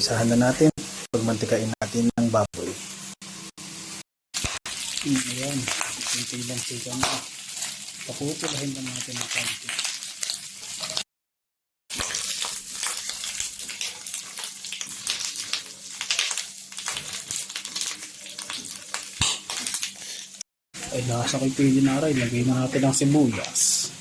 Umpisahan na natin. Pagmantikain natin ng baboy. Ayan. Kunti lang sika na. Papupulahin lang natin ng konti. Ay, lasa ko'y pwede na rin. Lagay na natin ang sibuyas.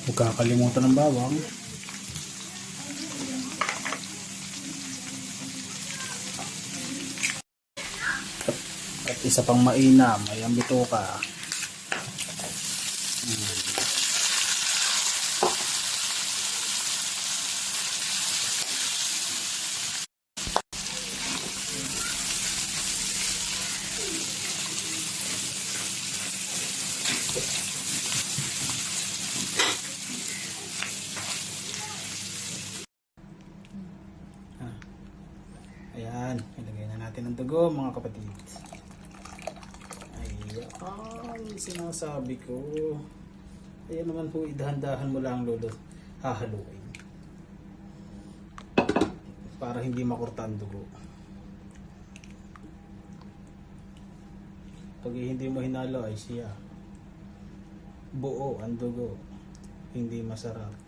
Huwag kakalimutan ng bawang. At isa pang mainam ay ang bituka. Ayan, ilagay na natin ang dugo mga kapatid. Ayan, sinasabi ko. Ayan naman po, idahan-dahan mo lang lolo, hahaluin. Para hindi makurta ang dugo. Pag hindi mo hinalo ay siya. Buo ang dugo. Hindi masarap.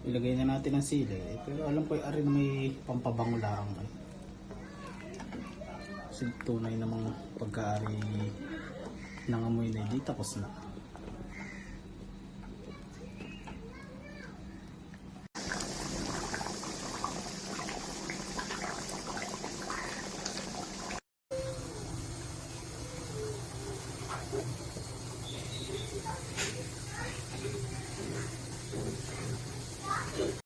Ilagay na natin ang sili. Pero alam ko ay may pampabango lang. Kasi tunay namang pagkaari ng amoy na hindi tapos na.